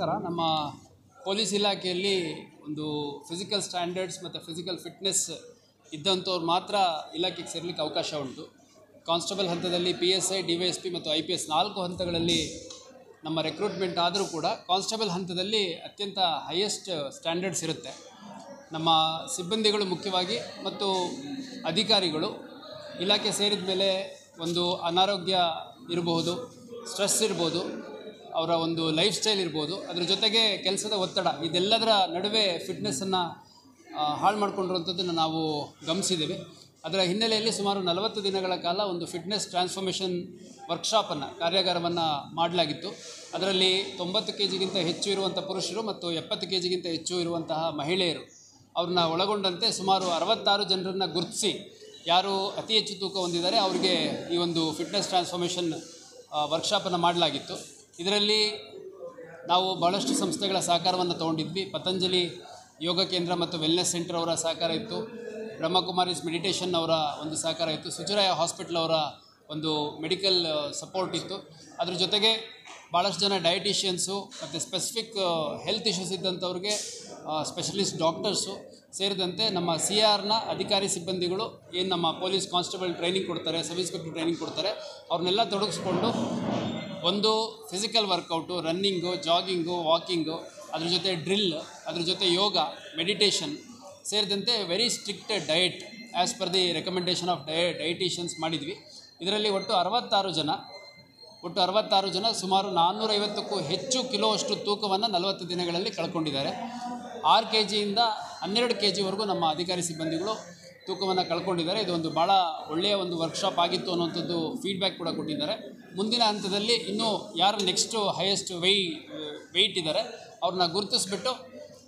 ನಮಸ್ಕಾರ. ನಮ್ಮ ಪೊಲೀಸ್ ಇಲಾಖೆಯಲ್ಲಿ ಒಂದು ಫಿಸಿಕಲ್ ಸ್ಟ್ಯಾಂಡರ್ಡ್ಸ್ ಮತ್ತು ಫಿಸಿಕಲ್ ಫಿಟ್ನೆಸ್ ಇದ್ದಂಥವ್ರು ಮಾತ್ರ ಇಲಾಖೆಗೆ ಸೇರಲಿಕ್ಕೆ ಅವಕಾಶ ಉಂಟು. ಕಾನ್ಸ್ಟೇಬಲ್ ಹಂತದಲ್ಲಿ PSI, DYSP ಮತ್ತು IPS 4 ಹಂತಗಳಲ್ಲಿ ನಮ್ಮ ರೆಕ್ರೂಟ್ಮೆಂಟ್ ಆದರೂ ಕೂಡ ಕಾನ್ಸ್ಟೇಬಲ್ ಹಂತದಲ್ಲಿ ಅತ್ಯಂತ ಹೈಯೆಸ್ಟ್ ಸ್ಟ್ಯಾಂಡರ್ಡ್ಸ್ ಇರುತ್ತೆ. ನಮ್ಮ ಸಿಬ್ಬಂದಿಗಳು ಮುಖ್ಯವಾಗಿ ಮತ್ತು ಅಧಿಕಾರಿಗಳು ಇಲಾಖೆ ಸೇರಿದ ಮೇಲೆ ಒಂದು ಅನಾರೋಗ್ಯ ಇರಬಹುದು, ಸ್ಟ್ರೆಸ್ ಇರ್ಬೋದು, ಅವರ ಒಂದು ಲೈಫ್ ಸ್ಟೈಲ್ ಇರ್ಬೋದು, ಅದ್ರ ಜೊತೆಗೆ ಕೆಲಸದ ಒತ್ತಡ, ಇದೆಲ್ಲದರ ನಡುವೆ ಫಿಟ್ನೆಸ್ಸನ್ನು ಹಾಳು ಮಾಡಿಕೊಂಡಿರುವಂಥದ್ದನ್ನು ನಾವು ಗಮನಿಸಿದ್ದೇವೆ. ಅದರ ಹಿನ್ನೆಲೆಯಲ್ಲಿ ಸುಮಾರು 40 ದಿನಗಳ ಕಾಲ ಒಂದು ಫಿಟ್ನೆಸ್ ಟ್ರಾನ್ಸ್ಫಾರ್ಮೇಷನ್ ವರ್ಕ್ಶಾಪನ್ನು, ಕಾರ್ಯಾಗಾರವನ್ನು ಮಾಡಲಾಗಿತ್ತು. ಅದರಲ್ಲಿ 90 kgಗಿಂತ ಹೆಚ್ಚು ಇರುವಂಥ ಪುರುಷರು ಮತ್ತು 70 kgಗಿಂತ ಹೆಚ್ಚು ಇರುವಂತಹ ಮಹಿಳೆಯರು ಅವ್ರನ್ನ ಒಳಗೊಂಡಂತೆ ಸುಮಾರು 66 ಜನರನ್ನು ಗುರುತಿಸಿ ಯಾರು ಅತಿ ಹೆಚ್ಚು ತೂಕ ಹೊಂದಿದ್ದಾರೆ ಅವರಿಗೆ ಈ ಒಂದು ಫಿಟ್ನೆಸ್ ಟ್ರಾನ್ಸ್ಫಾರ್ಮೇಷನ್ ವರ್ಕ್ಶಾಪನ್ನು ಮಾಡಲಾಗಿತ್ತು. ಇದರಲ್ಲಿ ನಾವು ಭಾಳಷ್ಟು ಸಂಸ್ಥೆಗಳ ಸಹಕಾರವನ್ನು ತೊಗೊಂಡಿದ್ವಿ. ಪತಂಜಲಿ ಯೋಗ ಕೇಂದ್ರ ಮತ್ತು ವೆಲ್ನೆಸ್ ಸೆಂಟರ್ ಅವರ ಸಹಕಾರ ಇತ್ತು, ಬ್ರಹ್ಮಕುಮಾರೀಸ್ ಮೆಡಿಟೇಷನ್ ಅವರ ಒಂದು ಸಹಕಾರ ಇತ್ತು, ಸುಚರಾಯ ಹಾಸ್ಪಿಟಲ್ ಅವರ ಒಂದು ಮೆಡಿಕಲ್ ಸಪೋರ್ಟ್ ಇತ್ತು. ಅದ್ರ ಜೊತೆಗೆ ಭಾಳಷ್ಟು ಜನ ಡಯಟಿಷಿಯನ್ಸು ಮತ್ತು ಸ್ಪೆಸಿಫಿಕ್ ಹೆಲ್ತ್ ಇಶ್ಯೂಸ್ ಇದ್ದಂಥವ್ರಿಗೆ ಸ್ಪೆಷಲಿಸ್ಟ್ ಡಾಕ್ಟರ್ಸು ಸೇರಿದಂತೆ ನಮ್ಮ CRನ ಅಧಿಕಾರಿ ಸಿಬ್ಬಂದಿಗಳು ಏನು ನಮ್ಮ ಪೊಲೀಸ್ ಕಾನ್ಸ್ಟೇಬಲ್ ಟ್ರೈನಿಂಗ್ ಕೊಡ್ತಾರೆ, ಸಬ್ ಇನ್ಸ್ಪೆಕ್ಟರ್ ಟ್ರೈನಿಂಗ್ ಕೊಡ್ತಾರೆ, ಅವ್ರನ್ನೆಲ್ಲ ತೊಡಗಿಸ್ಕೊಂಡು ಒಂದು physical workout, running, jogging, walking, ಅದ್ರ ಜೊತೆ ಡ್ರಿಲ್, ಅದ್ರ ಜೊತೆ ಯೋಗ, ಮೆಡಿಟೇಷನ್ ಸೇರಿದಂತೆ very strict diet as per the recommendation of dietitians ಮಾಡಿದ್ವಿ. ಇದರಲ್ಲಿ ಒಟ್ಟು 66 ಜನ ಸುಮಾರು 450ಕ್ಕೂ ಹೆಚ್ಚು ಕಿಲೋವಷ್ಟು ತೂಕವನ್ನು 40 ದಿನಗಳಲ್ಲಿ ಕಳ್ಕೊಂಡಿದ್ದಾರೆ. 6 kgಯಿಂದ 12 kgವರೆಗೂ ನಮ್ಮ ಅಧಿಕಾರಿ ಸಿಬ್ಬಂದಿಗಳು ತೂಕವನ್ನು ಕಳ್ಕೊಂಡಿದ್ದಾರೆ. ಇದೊಂದು ಭಾಳ ಒಳ್ಳೆಯ ಒಂದು ವರ್ಕ್ಶಾಪ್ ಆಗಿತ್ತು ಅನ್ನುವಂಥದ್ದು ಫೀಡ್ಬ್ಯಾಕ್ ಕೂಡ ಕೊಟ್ಟಿದ್ದಾರೆ. ಮುಂದಿನ ಹಂತದಲ್ಲಿ ಇನ್ನೂ ಯಾರು ನೆಕ್ಸ್ಟು ಹೈಯೆಸ್ಟ್ ವೆಯ್ಟ್ ಇದ್ದಾರೆ ಅವ್ರನ್ನ ಗುರುತಿಸ್ಬಿಟ್ಟು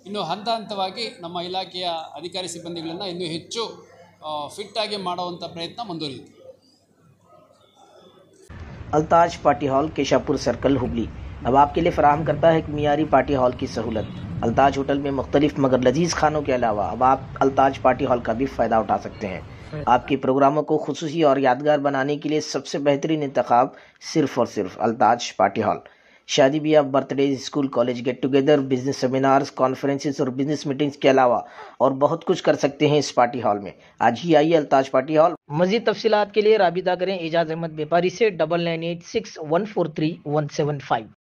ಇನ್ನೂ ಹಂತ ಹಂತವಾಗಿ ನಮ್ಮ ಇಲಾಖೆಯ ಅಧಿಕಾರಿ ಸಿಬ್ಬಂದಿಗಳನ್ನು ಇನ್ನೂ ಹೆಚ್ಚು ಫಿಟ್ಟಾಗಿ ಮಾಡುವಂಥ ಪ್ರಯತ್ನ ಮುಂದುವರಿಯುತ್ತೆ. Altaj party hall, Keshapur circle, Hubli अब आपके लिए फराहम करता है एक मियारी पार्टी हॉल की सहूलत। अल्ताज होटल में मुख्तलिफ मगर लजीज खानों के अलावा अब आप अल्ताज पार्टी हॉल का भी फ़ायदा उठा सकते हैं। आपके प्रोग्रामों को खुसूसी और यादगार बनाने के लिए सबसे बेहतरीन इंतखाब सिर्फ और सिर्फ अल्ताज पार्टी हॉल। शादी ब्याह, birthday, school college get together, business seminars, conferences और बिजनेस मीटिंग्स के अलावा और बहुत कुछ कर सकते हैं इस पार्टी हॉल में। आज ही आइए अल्ताज पार्टी हॉल। मज़ीद तफसीलात के लिए राबिता करें एजाज अहमद व्यापारी से 9986143175।